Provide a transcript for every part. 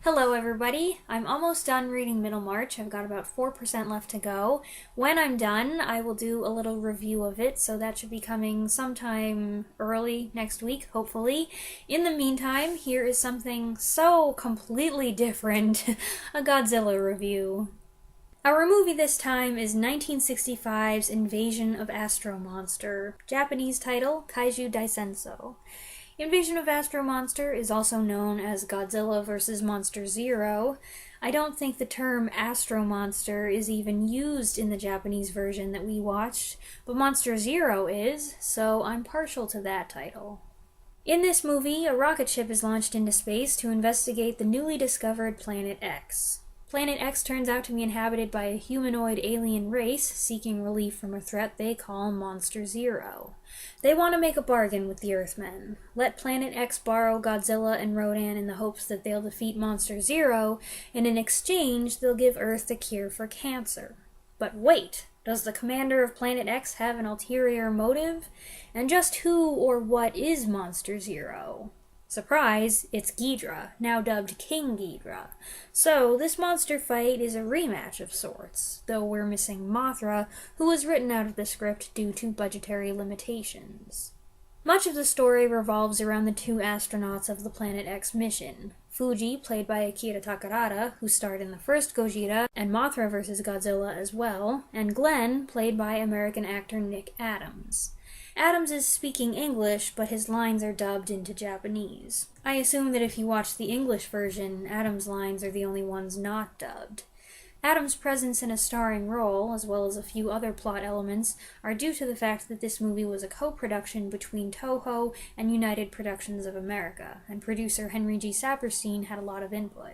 Hello everybody, I'm almost done reading Middlemarch. I've got about 4% left to go. When I'm done, I will do a little review of it, so that should be coming sometime early next week, hopefully. In the meantime, here is something so completely different, a Godzilla review. Our movie this time is 1965's Invasion of Astro-Monster, Japanese title, Kaiju Daisenso. Invasion of Astro-Monster is also known as Godzilla vs. Monster Zero. I don't think the term Astro-Monster is even used in the Japanese version that we watched, but Monster Zero is, so I'm partial to that title. In this movie, a rocket ship is launched into space to investigate the newly discovered Planet X. Planet X turns out to be inhabited by a humanoid alien race seeking relief from a threat they call Monster Zero. They want to make a bargain with the Earthmen. Let Planet X borrow Godzilla and Rodan in the hopes that they'll defeat Monster Zero, and in exchange they'll give Earth the cure for cancer. But wait! Does the commander of Planet X have an ulterior motive? And just who or what is Monster Zero? Surprise, it's Ghidra, now dubbed King Ghidra. So, this monster fight is a rematch of sorts, though we're missing Mothra, who was written out of the script due to budgetary limitations. Much of the story revolves around the two astronauts of the Planet X mission. Fuji, played by Akira Takarada, who starred in the first Gojira and Mothra vs. Godzilla as well, and Glenn, played by American actor Nick Adams. Adams is speaking English, but his lines are dubbed into Japanese. I assume that if you watch the English version, Adams' lines are the only ones not dubbed. Adams' presence in a starring role, as well as a few other plot elements, are due to the fact that this movie was a co-production between Toho and United Productions of America, and producer Henry G. Saperstein had a lot of input.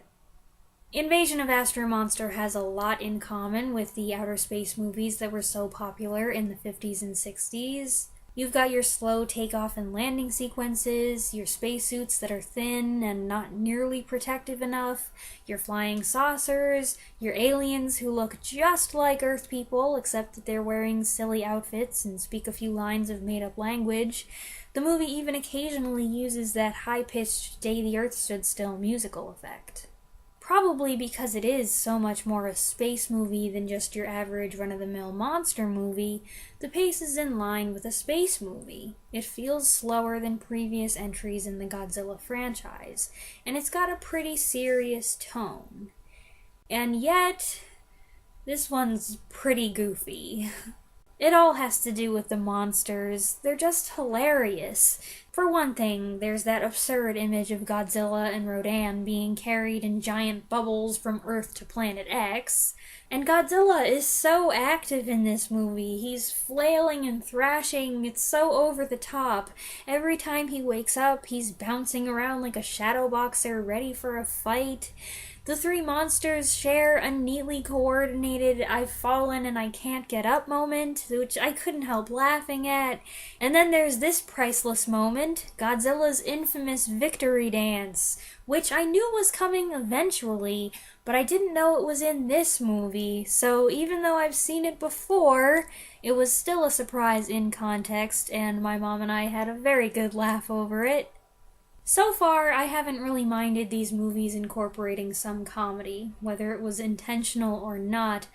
Invasion of Astro-Monster has a lot in common with the outer space movies that were so popular in the 50s and 60s. You've got your slow takeoff and landing sequences, your spacesuits that are thin and not nearly protective enough, your flying saucers, your aliens who look just like Earth people except that they're wearing silly outfits and speak a few lines of made-up language. The movie even occasionally uses that high-pitched Day the Earth Stood Still musical effect. Probably because it is so much more a space movie than just your average run-of-the-mill monster movie, the pace is in line with a space movie. It feels slower than previous entries in the Godzilla franchise, and it's got a pretty serious tone. And yet, this one's pretty goofy. It all has to do with the monsters. They're just hilarious. For one thing, there's that absurd image of Godzilla and Rodan being carried in giant bubbles from Earth to Planet X. And Godzilla is so active in this movie. He's flailing and thrashing. It's so over the top. Every time he wakes up, he's bouncing around like a shadow boxer ready for a fight. The three monsters share a neatly coordinated I've fallen and I can't get up moment, which I couldn't help laughing at. And then there's this priceless moment, Godzilla's infamous victory dance, which I knew was coming eventually, but I didn't know it was in this movie, so even though I've seen it before, it was still a surprise in context, and my mom and I had a very good laugh over it. So far, I haven't really minded these movies incorporating some comedy, whether it was intentional or not,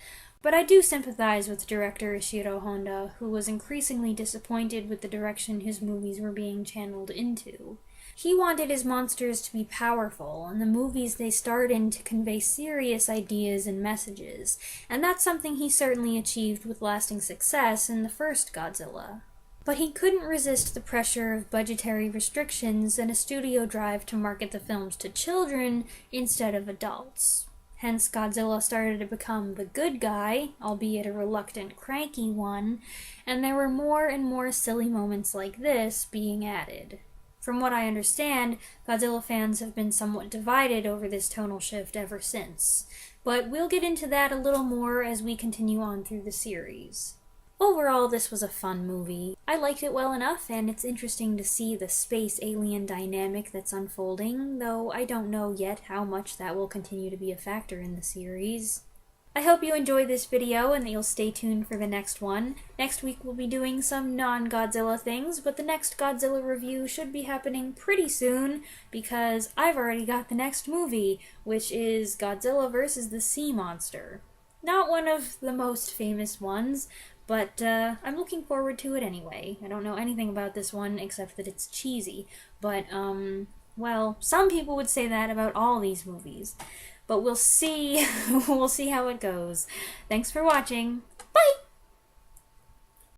but I do sympathize with director Ishiro Honda, who was increasingly disappointed with the direction his movies were being channeled into. He wanted his monsters to be powerful, and the movies they starred in to convey serious ideas and messages, and that's something he certainly achieved with lasting success in the first Godzilla. But he couldn't resist the pressure of budgetary restrictions and a studio drive to market the films to children instead of adults. Hence, Godzilla started to become the good guy, albeit a reluctant, cranky one, and there were more and more silly moments like this being added. From what I understand, Godzilla fans have been somewhat divided over this tonal shift ever since, but we'll get into that a little more as we continue on through the series. Overall, this was a fun movie. I liked it well enough, and it's interesting to see the space-alien dynamic that's unfolding, though I don't know yet how much that will continue to be a factor in the series. I hope you enjoyed this video and that you'll stay tuned for the next one. Next week we'll be doing some non-Godzilla things, but the next Godzilla review should be happening pretty soon because I've already got the next movie, which is Godzilla vs. the Sea Monster. Not one of the most famous ones, but I'm looking forward to it anyway. I don't know anything about this one except that it's cheesy, but well, some people would say that about all these movies. But we'll see. We'll see how it goes. Thanks for watching.